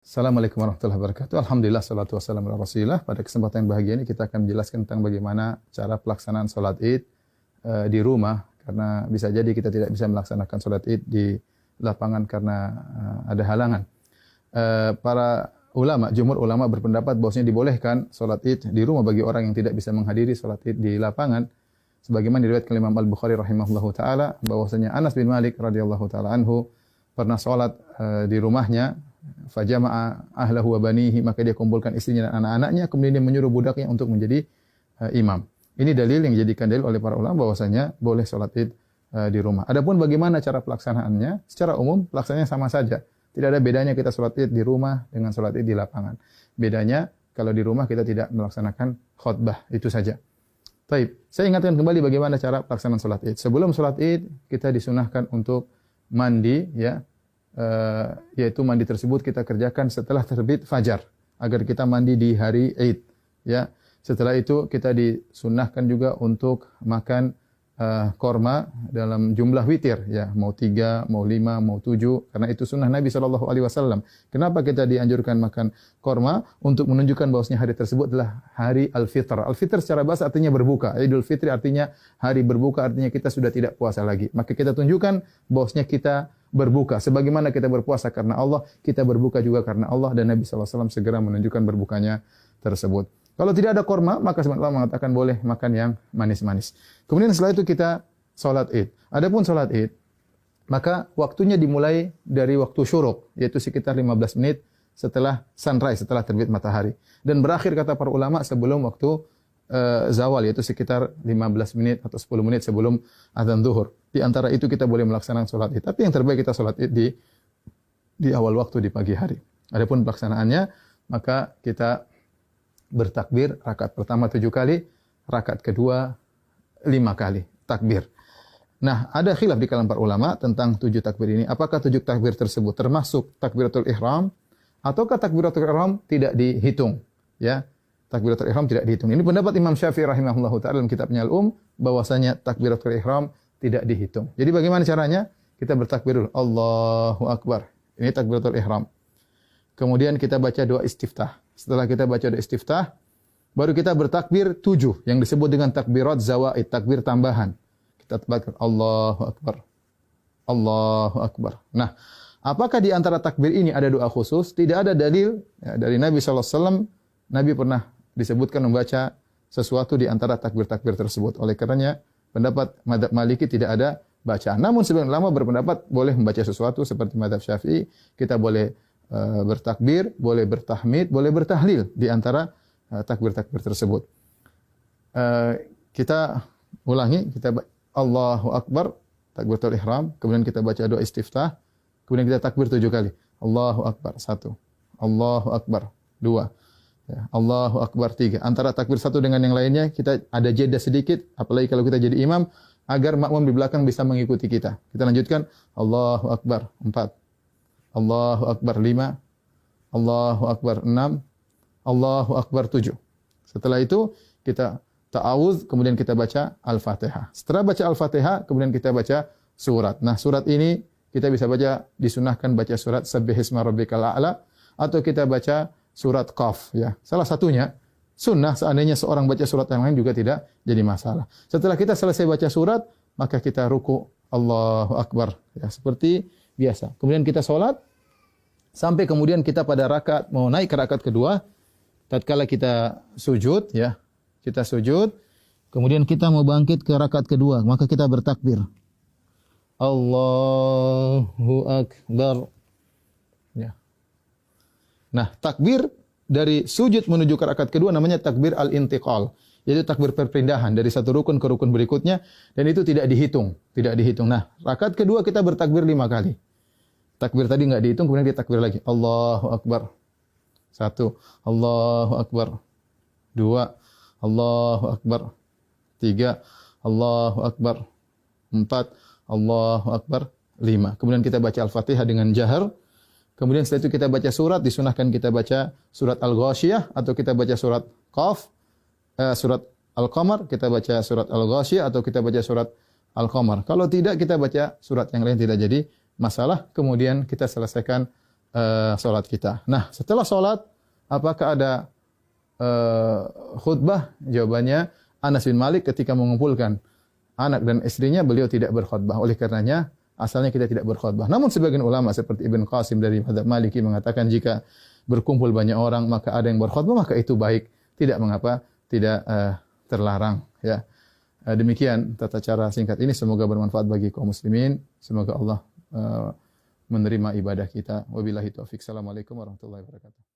Assalamualaikum warahmatullahi wabarakatuh. Alhamdulillah, salatu wassalamu ala rasulillah. Pada kesempatan yang bahagia ini kita akan menjelaskan tentang bagaimana cara pelaksanaan sholat id di rumah. Karena bisa jadi kita tidak bisa melaksanakan sholat id di lapangan karena ada halangan. Para ulama, jumhur ulama berpendapat bahwasanya dibolehkan sholat id di rumah bagi orang yang tidak bisa menghadiri sholat id di lapangan. Sebagaimana diriwayatkan Imam Al-Bukhari rahimahullahu taala bahwasanya Anas bin Malik radhiyallahu taala anhu pernah sholat di rumahnya, fajama'a ahlahu wa banihi, maka dia kumpulkan istrinya dan anak-anaknya, kemudian dia menyuruh budaknya untuk menjadi imam. Ini dalil yang dijadikan dalil oleh para ulama bahwasanya boleh sholat id di rumah. Adapun bagaimana cara pelaksanaannya, secara umum pelaksanaannya sama saja. Tidak ada bedanya kita sholat id di rumah dengan sholat id di lapangan. Bedanya kalau di rumah kita tidak melaksanakan khutbah, itu saja. Baik, saya ingatkan kembali bagaimana cara pelaksanaan sholat id. Sebelum sholat id kita disunahkan untuk mandi, ya, yaitu mandi tersebut kita kerjakan setelah terbit fajar agar kita mandi di hari Id, ya. Setelah itu kita disunnahkan juga untuk makan korma dalam jumlah witir, ya, mau 3, mau 5, mau 7, karena itu sunnah Nabi sallallahu alaihi wasallam. Kenapa kita dianjurkan makan korma? Untuk menunjukkan bahwasanya hari tersebut adalah hari Al-Fitr. Al-Fitr secara bahasa artinya berbuka. Idul Fitri artinya hari berbuka, artinya kita sudah tidak puasa lagi. Maka kita tunjukkan bahwasanya kita berbuka. Sebagaimana kita berpuasa karena Allah, kita berbuka juga karena Allah, dan Nabi sallallahu alaihi wasallam segera menunjukkan berbukanya tersebut. Kalau tidak ada korma, maka sebenarnya Allah mengatakan boleh makan yang manis-manis. Kemudian setelah itu kita sholat id. Adapun sholat id, maka waktunya dimulai dari waktu syuruk, yaitu sekitar 15 menit setelah sunrise, setelah terbit matahari. Dan berakhir kata para ulama sebelum waktu zawal, yaitu sekitar 15 menit atau 10 menit sebelum azan zuhur. Di antara itu kita boleh melaksanakan sholat id. Tapi yang terbaik kita sholat id di awal waktu, di pagi hari. Adapun pelaksanaannya, maka kita bertakbir rakaat pertama 7 kali, rakaat kedua 5 kali takbir. Nah, ada khilaf di kalangan para ulama tentang 7 takbir ini. Apakah 7 takbir tersebut termasuk takbiratul ihram ataukah takbiratul ihram tidak dihitung, ya? Takbiratul ihram tidak dihitung. Ini pendapat Imam Syafi'i rahimahullahu taala dalam kitabnya Al-Um, bahwasanya takbiratul ihram tidak dihitung. Jadi bagaimana caranya? Kita bertakbir dulu, Allahu Akbar. Ini takbiratul ihram. Kemudian kita baca doa istiftah. Setelah kita baca doa istiftah, baru kita bertakbir 7 yang disebut dengan takbirat zawaid, takbir tambahan. Kita takbir Allahu Akbar. Allahu Akbar. Nah, apakah di antara takbir ini ada doa khusus? Tidak ada dalil, ya, dari Nabi sallallahu alaihi wasallam. Nabi pernah disebutkan membaca sesuatu di antara takbir-takbir tersebut. Oleh karenanya, pendapat mazhab Maliki tidak ada bacaan. Namun sebagian ulama berpendapat boleh membaca sesuatu seperti mazhab Syafi'i. Kita boleh bertakbir, boleh bertahmid, boleh bertahlil di antara takbir-takbir tersebut. Kita ulangi, kita Allahu Akbar, takbiratul ihram, kemudian kita baca doa istiftah, kemudian kita takbir 7 kali. Allahu Akbar 1, Allahu Akbar 2, ya, Allahu Akbar 3. Antara takbir satu dengan yang lainnya kita ada jeda sedikit, apalagi kalau kita jadi imam, agar makmum di belakang bisa mengikuti kita. Kita lanjutkan Allahu Akbar 4, Allahu Akbar 5, Allahu Akbar 6, Allahu Akbar 7. Setelah itu kita ta'awudz, kemudian kita baca Al-Fatihah. Setelah baca Al-Fatihah, kemudian kita baca surat. Nah, surat ini kita bisa baca, disunahkan baca surat Sabbihisma Rabbikal A'la, atau kita baca surat Qaf, ya. Salah satunya sunnah, seandainya seorang baca surat yang lain juga tidak jadi masalah. Setelah kita selesai baca surat, maka kita ruku, Allahu Akbar, ya, seperti biasa. Kemudian kita sholat, sampai kemudian kita pada rakaat, mau naik ke rakaat kedua, tatkala kita sujud, ya, kita sujud, kemudian kita mau bangkit ke rakaat kedua, maka kita bertakbir. Allahu Akbar. Ya. Nah, takbir dari sujud menuju ke rakaat kedua namanya takbir al-intiqal. Yaitu takbir perpindahan dari satu rukun ke rukun berikutnya, dan itu tidak dihitung, tidak dihitung. Nah, rakaat kedua kita bertakbir 5 kali. Takbir tadi enggak dihitung, kemudian kita takbir lagi. Allahu Akbar 1, Allahu Akbar 2, Allahu Akbar 3, Allahu Akbar 4, Allahu Akbar 5. Kemudian kita baca Al-Fatihah dengan jahar. Kemudian setelah itu kita baca surat, disunahkan kita baca surat Al-Ghasyiyah atau kita baca surat Qaf. Surat Al-Qamar, kita baca surat Al-Ghasyiyah atau kita baca surat Al-Qamar. Kalau tidak, kita baca surat yang lain, tidak jadi masalah. Kemudian kita selesaikan salat kita. Nah, setelah salat apakah ada khutbah? Jawabannya Anas bin Malik ketika mengumpulkan anak dan istrinya beliau tidak berkhutbah. Oleh karenanya asalnya kita tidak berkhutbah. Namun sebagian ulama seperti Ibn Qasim dari mazhab Maliki mengatakan jika berkumpul banyak orang maka ada yang berkhutbah maka itu baik, tidak mengapa, tidak terlarang ya. Demikian tata cara singkat ini, semoga bermanfaat bagi kaum muslimin. Semoga Allah menerima ibadah kita. Wabillahi taufik. Assalamualaikum warahmatullahi wabarakatuh.